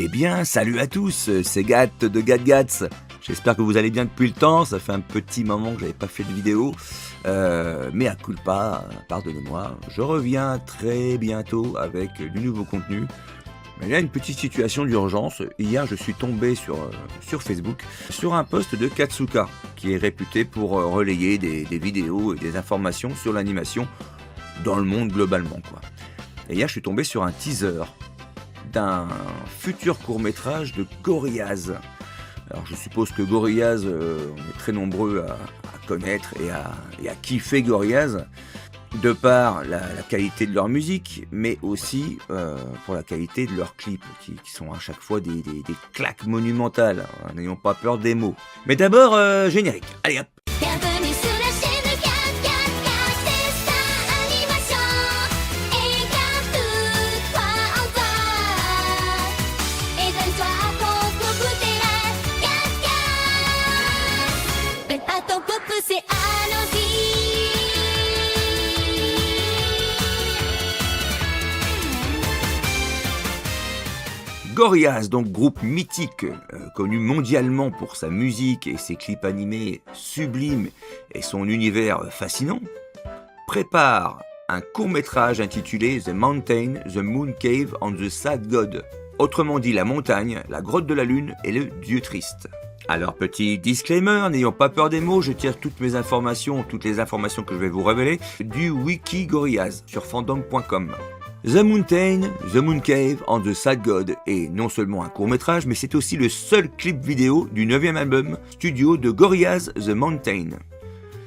Eh bien, salut à tous, c'est Gat de GatGats. J'espère que vous allez bien depuis le temps, ça fait un petit moment que j'avais pas fait de vidéo. Mais à culpa, pardonnez-moi, je reviens très bientôt avec du nouveau contenu. Mais il y a une petite situation d'urgence. Hier, je suis tombé sur Facebook sur un post de Katsuka, qui est réputé pour relayer des vidéos et des informations sur l'animation dans le monde globalement, quoi. Et hier, je suis tombé sur un teaser d'un futur court-métrage de Gorillaz. Alors je suppose que Gorillaz, on est très nombreux à connaître et à kiffer Gorillaz, de par la qualité de leur musique, mais aussi pour la qualité de leurs clips, qui sont à chaque fois des claques monumentales, hein, n'ayons pas peur des mots. Mais d'abord, générique, allez hop. Bienvenue sur la chaîne GatGats, c'est ça animation et garde toi en toi et donne-toi à ton poupée GatGats. Donne à ton poupée, c'est allons-y. Gorillaz, donc groupe mythique, connu mondialement pour sa musique et ses clips animés sublimes et son univers fascinant, prépare un court-métrage intitulé The Mountain, The Moon Cave and the Sad God. Autrement dit, la montagne, la grotte de la lune et le dieu triste. Alors, petit disclaimer, n'ayons pas peur des mots, je tire toutes les informations que je vais vous révéler du wiki Gorillaz sur fandom.com. The Mountain, The Moon Cave and the Sad God est non seulement un court-métrage, mais c'est aussi le seul clip vidéo du 9e album studio de Gorillaz, The Mountain.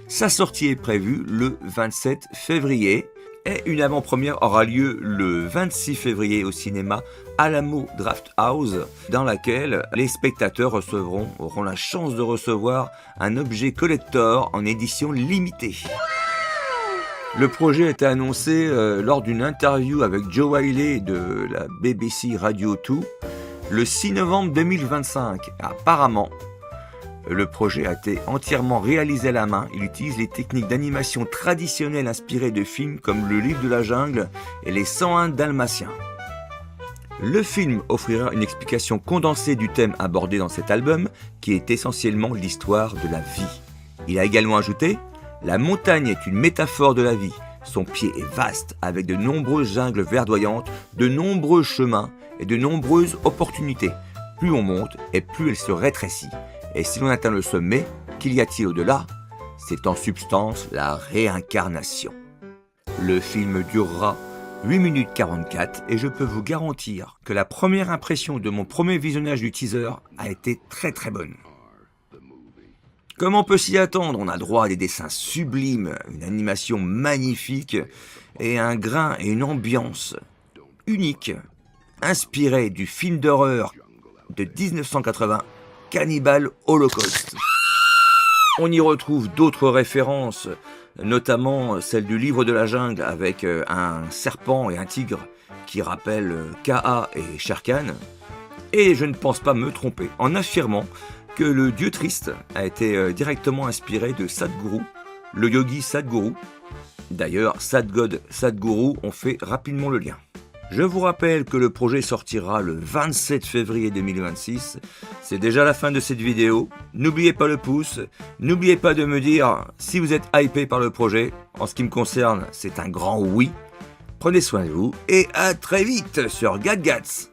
Sa sortie est prévue le 27 février et une avant-première aura lieu le 26 février au cinéma Alamo Drafthouse, dans laquelle les spectateurs auront la chance de recevoir un objet collector en édition limitée. Le projet a été annoncé lors d'une interview avec Joe Wiley de la BBC Radio 2 le 6 novembre 2025. Apparemment, le projet a été entièrement réalisé à la main. Il utilise les techniques d'animation traditionnelles inspirées de films comme Le Livre de la Jungle et Les 101 Dalmatiens. Le film offrira une explication condensée du thème abordé dans cet album, qui est essentiellement l'histoire de la vie. Il a également ajouté: la montagne est une métaphore de la vie. Son pied est vaste, avec de nombreuses jungles verdoyantes, de nombreux chemins et de nombreuses opportunités. Plus on monte et plus elle se rétrécit. Et si l'on atteint le sommet, qu'y a-t-il au-delà? C'est en substance la réincarnation. Le film durera 8 minutes 44 et je peux vous garantir que la première impression de mon premier visionnage du teaser a été très très bonne. Comme on peut s'y attendre, on a droit à des dessins sublimes, une animation magnifique et un grain et une ambiance unique, inspirés du film d'horreur de 1980, Cannibal Holocaust. On y retrouve d'autres références, notamment celle du Livre de la Jungle avec un serpent et un tigre qui rappellent Kaa et Shere Khan. Et je ne pense pas me tromper en affirmant que le dieu triste a été directement inspiré de Sadhguru, le yogi Sadhguru. D'ailleurs, Sad God, Sadhguru ont fait rapidement le lien. Je vous rappelle que le projet sortira le 27 février 2026. C'est déjà la fin de cette vidéo. N'oubliez pas le pouce. N'oubliez pas de me dire si vous êtes hypé par le projet. En ce qui me concerne, c'est un grand oui. Prenez soin de vous et à très vite sur GatGats.